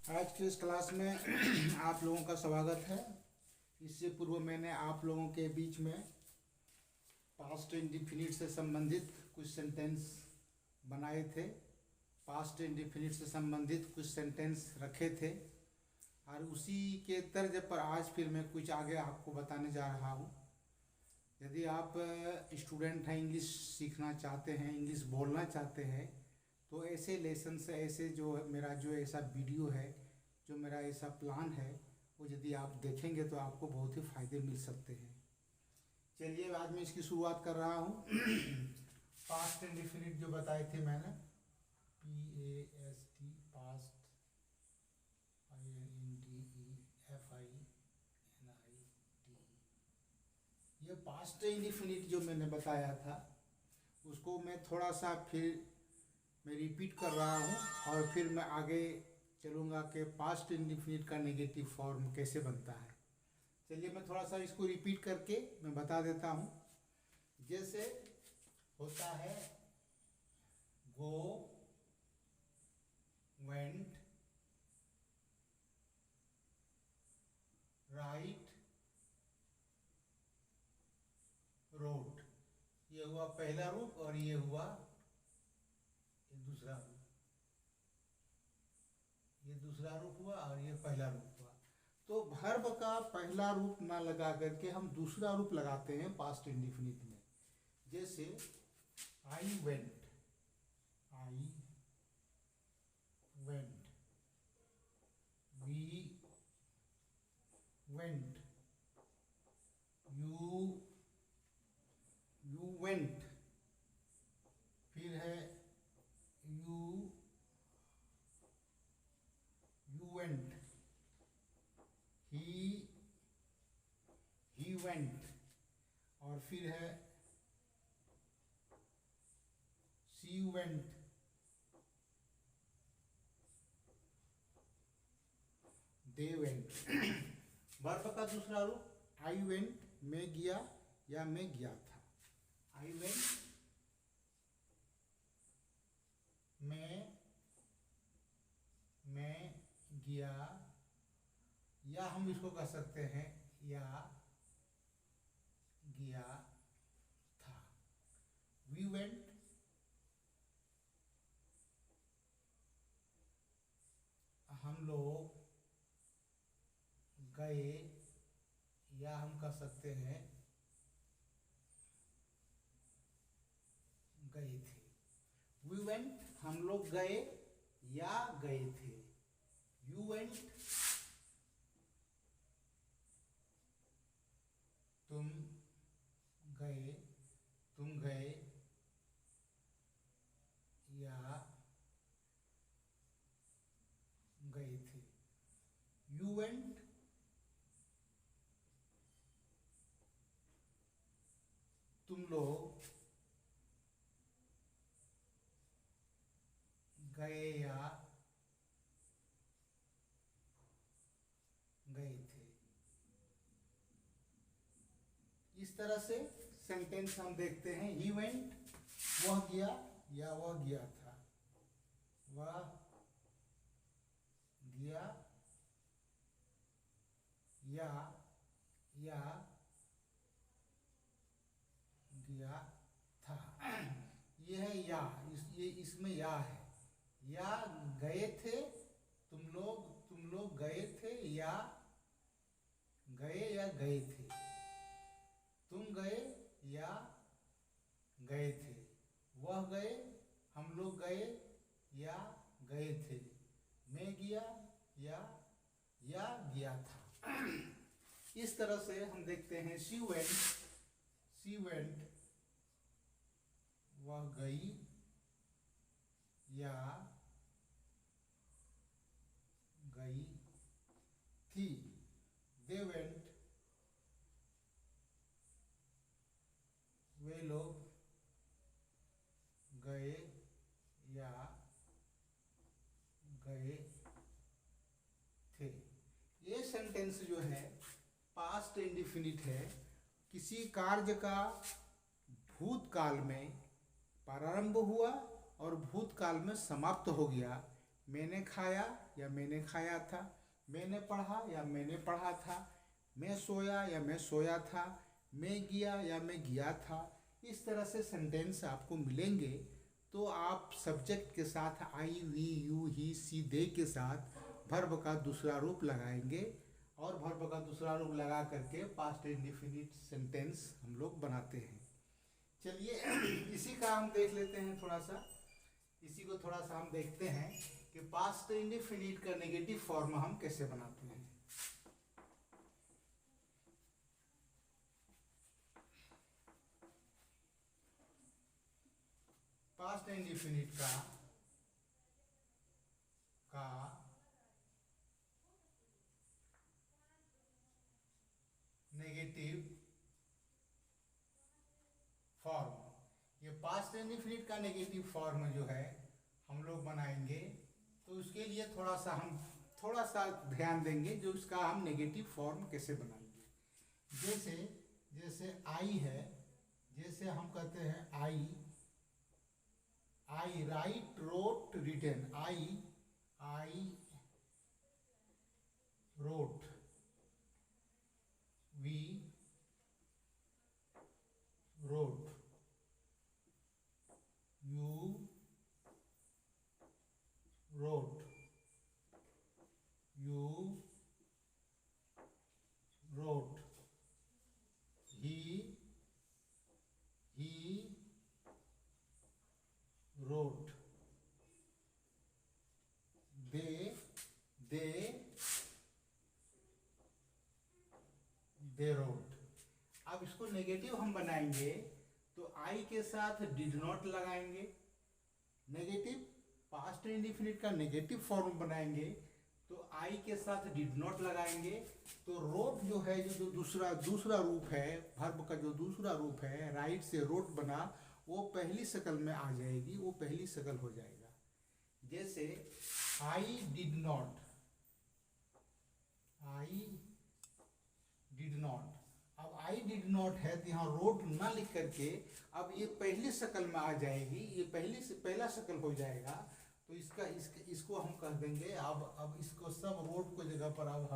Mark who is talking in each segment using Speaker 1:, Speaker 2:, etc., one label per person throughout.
Speaker 1: आज की इस क्लास में आप लोगों का स्वागत है। इससे पूर्व मैंने आप लोगों के बीच में पास्ट इंडेफिनिट से संबंधित कुछ सेंटेंस बनाए थे, पास्ट इंडेफिनिट से संबंधित कुछ सेंटेंस रखे थे और उसी के तर्ज पर आज फिर मैं कुछ आगे आपको बताने जा रहा हूँ। यदि आप स्टूडेंट हैं, इंग्लिश सीखना चाहते हैं, इंग्लिश बोलना चाहते हैं, तो ऐसे लेसन से ऐसे जो मेरा जो ऐसा वीडियो है, जो मेरा ऐसा प्लान है, वो यदि आप देखेंगे तो आपको बहुत ही फ़ायदे मिल सकते हैं। चलिए आज मैं इसकी शुरुआत कर रहा हूँ। पास्ट इंडेफिनिट जो बताए थे मैंने, PAST, पास्ट, INDEFINIT, ये पास्ट इंडेफिनिट जो मैंने बताया था उसको मैं थोड़ा सा फिर मैं रिपीट कर रहा हूँ और फिर मैं आगे चलूँगा कि पास्ट इंडेफिनिट का नेगेटिव फॉर्म कैसे बनता है। चलिए मैं थोड़ा सा इसको रिपीट करके मैं बता देता हूँ। जैसे होता है गो, वेंट, राइट, रोट, ये हुआ पहला रूप और ये हुआ दूसरा रूप। ये दूसरा रूप हुआ और ये पहला रूप हुआ। तो वर्ब का पहला रूप ना लगा करके हम दूसरा रूप लगाते हैं पास्ट इंडेफिनिट में। जैसे I went, I went, we went, you went, फिर है यू वेंट, ही वेंट, और फिर है she went, they went. Verb का दूसरा रूप आई वेंट, मैं गया या मैं गया था। आई वेंट, मैं गया, या हम इसको कह सकते हैं या गया था। वी वेंट, हम लोग गए, या हम कह सकते हैं गए थे। वी वेंट, हम लोग गए या गए थे। यू वेंट, तुम गए या गए थे। यू वेंट, तुम लोग गए या गए थे। इस तरह से सेंटेंस हम देखते हैं। ही वेंट, वह गया या वह गया था। वह गया या गया था। यह है या, ये इसमें या है। या गए थे, तुम लोग गए थे या गए थे। तुम गए या गए थे। वह गए, हम लोग गए या गए थे। मैं गया या गया था। इस तरह से हम देखते हैं। शी वेंट, वह गई या गई थी। दे वेंट, वे लोग गए या गए थे। ये सेंटेंस जो है पास्ट इंडेफिनिट है। किसी कार्य का भूतकाल में प्रारंभ हुआ और भूतकाल में समाप्त हो गया, मैंने खाया या मैंने खाया था, मैंने पढ़ा या मैंने पढ़ा था, मैं सोया या मैं सोया था, मैं गया या मैं गया था। इस तरह से सेंटेंस आपको मिलेंगे। तो आप सब्जेक्ट के साथ आई, वी, यू, ही, सी, दे के साथ वर्ब का दूसरा रूप लगाएंगे और वर्ब का दूसरा रूप लगा करके पास्ट इंडेफिनिट सेंटेंस हम लोग बनाते हैं। चलिए इसी का हम देख लेते हैं थोड़ा सा। इसी को थोड़ा सा हम देखते हैं कि पास्ट इंडेफिनिट का नेगेटिव फॉर्म हम कैसे बनाते हैं। पास्ट इंडेफिनिट का नेगेटिव फॉर्म, ये पास्ट इंडेफिनिट का नेगेटिव फॉर्म जो है हम लोग बनाएंगे। तो उसके लिए थोड़ा सा ध्यान देंगे जो इसका हम नेगेटिव फॉर्म कैसे बनाएंगे। जैसे जैसे आई है, जैसे हम कहते हैं I write, wrote, written. I wrote, we wrote, you wrote, you wrote, he wrote, they wrote। अब इसको नेगेटिव हम बनाएंगे तो आई के साथ डिड नॉट लगाएंगे। नेगेटिव पास्ट इंडेफिनिट का नेगेटिव फॉर्म बनाएंगे तो आई के साथ डिड नॉट लगाएंगे। तो रोट जो है, जो दूसरा रूप है, वर्ब का जो दूसरा रूप है, राइट से रोट बना, वो पहली शक्ल में आ जाएगी, वो पहली शक्ल हो जाएगा। जैसे आई डिड नॉट, अब आई डिड नॉट है तो यहाँ रोट ना लिख करके अब ये पहली शक्ल में आ जाएगी, ये पहला शक्ल हो जाएगा। तो इसको हम कह देंगे। अब इसको सब रोट को जगह पर अब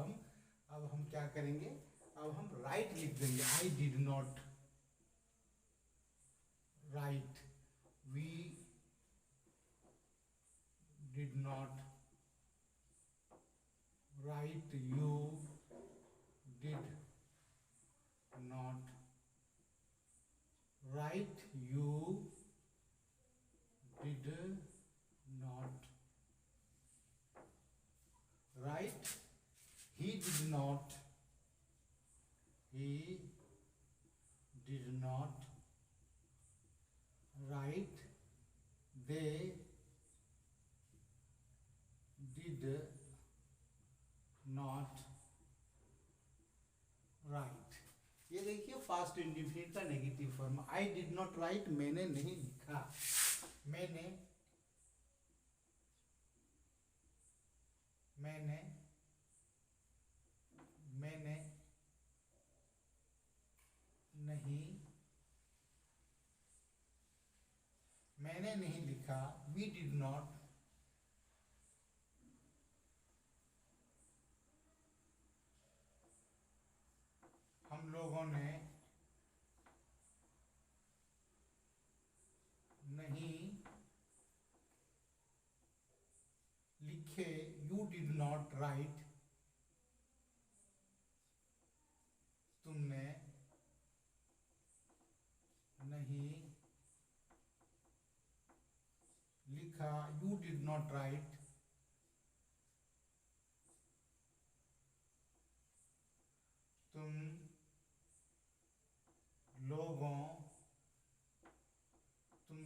Speaker 1: हम क्या करेंगे, अब हम राइट लिख देंगे। I did not write, we did not write, you did not write, you did not write, he did not write, they did not write। ये देखिए पास्ट इंडेफिनिट का negative form. I did not right, मैंने नहीं लिखा, मैंने नहीं लिखा। We did not, हम लोगों ने नहीं लिखे। यू डिड नॉट राइट, तुमने नहीं लिखा। यू डिड नॉट राइट, तुम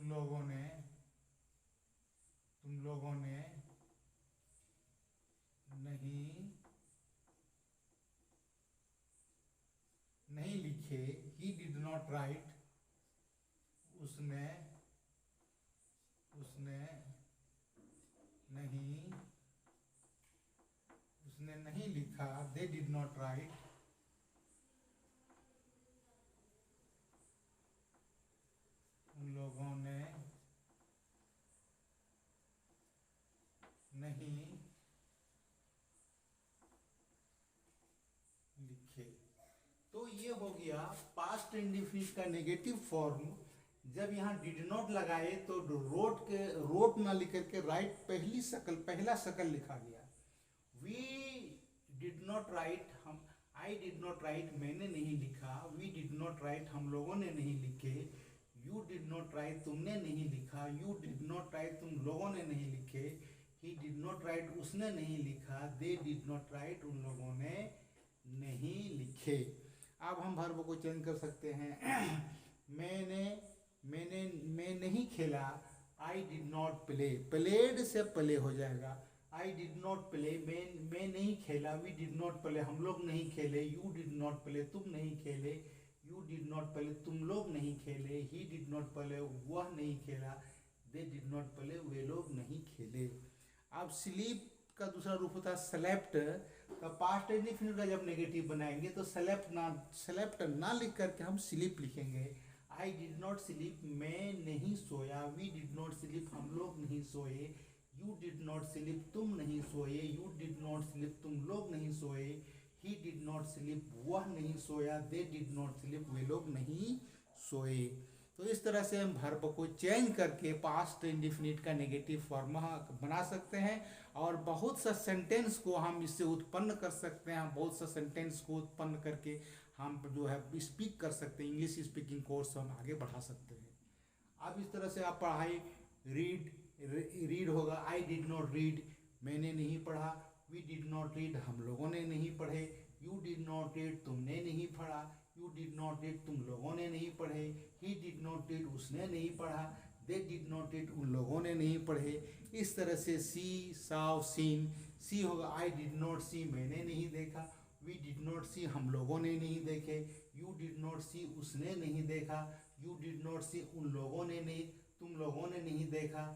Speaker 1: लोगों ने नहीं लिखे। ही डिड नॉट राइट, उसने नहीं लिखा। दे डिड नॉट राइट, उन लोगों ने नहीं लिखे। तो ये हो गया पास्ट इंडेफिनिट का नेगेटिव फॉर्म। जब यहाँ डिड नॉट लगाए तो रोट ना लिख करके राइट पहला शकल लिखा गया। वी डिड नॉट राइट, हम आई डिड नॉट राइट, मैंने नहीं लिखा। वी डिड नॉट राइट, हम लोगों ने नहीं लिखे। यू डिड नॉट राइट, तुमने नहीं लिखा। यू डिड नॉट राइट, तुम लोगों ने नहीं लिखे। ही डिड नॉट राइट, उसने नहीं लिखा। दे डिड नॉट राइट, उन लोगों ने नहीं लिखे। अब हम वर्ब को चेंज कर सकते हैं। मैं नहीं खेला। I did not play, played से प्ले हो जाएगा। आई डिड नॉट प्ले, मैं नहीं खेला। वी डिड नॉट प्ले, हम लोग नहीं खेले। यू डिड नॉट प्ले, तुम नहीं खेले। यू डिड नॉट प्ले, तुम लोग नहीं खेले। ही डिड नॉट प्ले, वह नहीं खेला। दे डिड नॉट प्ले, वे लोग नहीं खेले। अब स्लीप का दूसरा रूप होता है स्लेप्ट। का पास्ट इंडेफिनिट का जब नेगेटिव बनाएंगे तो स्लेप्ट ना लिख करके हम स्लीप लिखेंगे। आई डिड नॉट स्लीप, मैं नहीं सोया। वी डिड नॉट स्लीप, हम लोग नहीं सोए। यू डिड नॉट स्लीप, तुम नहीं सोए। यू डिड नॉट स्लीप, तुम लोग नहीं सोए। ही डिड नॉट स्लीप, वह नहीं सोया। दे डिड नॉट स्लीप, वे लोग नहीं सोए। तो इस तरह से हम वर्ब को चेंज करके पास्ट इंडेफिनिट का नेगेटिव फॉर्म बना सकते हैं और बहुत सा सेंटेंस को हम इससे उत्पन्न कर सकते हैं। बहुत सा सेंटेंस को उत्पन्न करके हम जो है स्पीक कर सकते हैं। इंग्लिश स्पीकिंग कोर्स हम आगे बढ़ा सकते हैं। अब इस तरह से आप पढ़ाई रीड होगा। आई डिड नॉट रीड, मैंने नहीं पढ़ा। वी डिड नॉट रीड, हम लोगों ने नहीं पढ़े। यू डिड नॉट रीड, तुमने नहीं पढ़ा। यू डिड नॉट रीड, तुम लोगों ने नहीं पढ़े। ही डिड नॉट रीड, उसने नहीं पढ़ा। दे डिड नॉट रीड, उन लोगों ने नहीं पढ़े। इस तरह से सी, साव, सीन। सी होगा आई डिड नॉट सी, मैंने नहीं देखा। वी डिड नॉट सी, हम लोगों ने नहीं देखे। यू डिड नॉट सी, उसने नहीं देखा। यू डिड नॉट सी, उन लोगों ने नहीं, तुम लोगों ने नहीं देखा।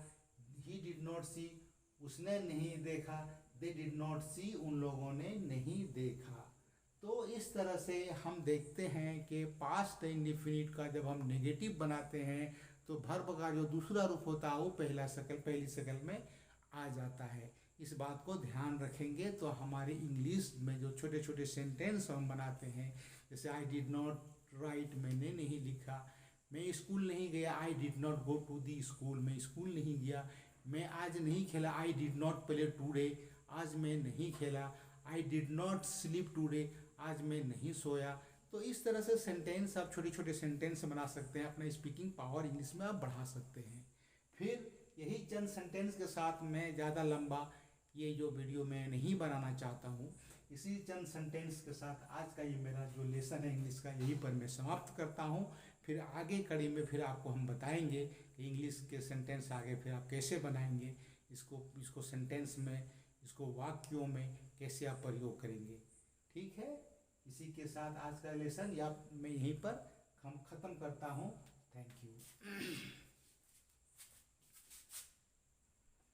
Speaker 1: ही डिड नॉट सी, उसने नहीं देखा। दे डिड नॉट सी, उन लोगों ने नहीं देखा। तो इस तरह से हम देखते हैं कि पास्ट इंडेफिनिट का जब हम नेगेटिव बनाते हैं तो वर्ब का जो दूसरा रूप होता है वो पहली शकल में आ जाता है। इस बात को ध्यान रखेंगे तो हमारी इंग्लिश में जो छोटे छोटे सेंटेंस हम बनाते हैं, जैसे आई डिड नॉट राइट, मैंने नहीं लिखा। मैं स्कूल नहीं गया। I did not go to the school, मैं स्कूल नहीं गया। मैं आज नहीं खेला। I did not play today, आज मैं नहीं खेला। I did not sleep today, आज मैं नहीं सोया। तो इस तरह से सेंटेंस आप छोटे छोटे सेंटेंस बना सकते हैं। अपना स्पीकिंग पावर इंग्लिश में आप बढ़ा सकते हैं। फिर यही चंद सेंटेंस के साथ मैं ज़्यादा लंबा ये जो वीडियो मैं नहीं बनाना चाहता हूँ। इसी चंद सेंटेंस के साथ आज का ये मेरा जो लेसन है इंग्लिश का, यहीं पर मैं समाप्त करता हूँ। फिर आगे कड़ी में फिर आपको हम बताएंगे कि इंग्लिश के सेंटेंस आगे फिर आप कैसे बनाएंगे, इसको सेंटेंस में, इसको वाक्यों में कैसे आप प्रयोग करेंगे। ठीक है, इसी के साथ आज का लेसन या मैं यहीं पर हम ख़त्म करता हूँ। Thank you.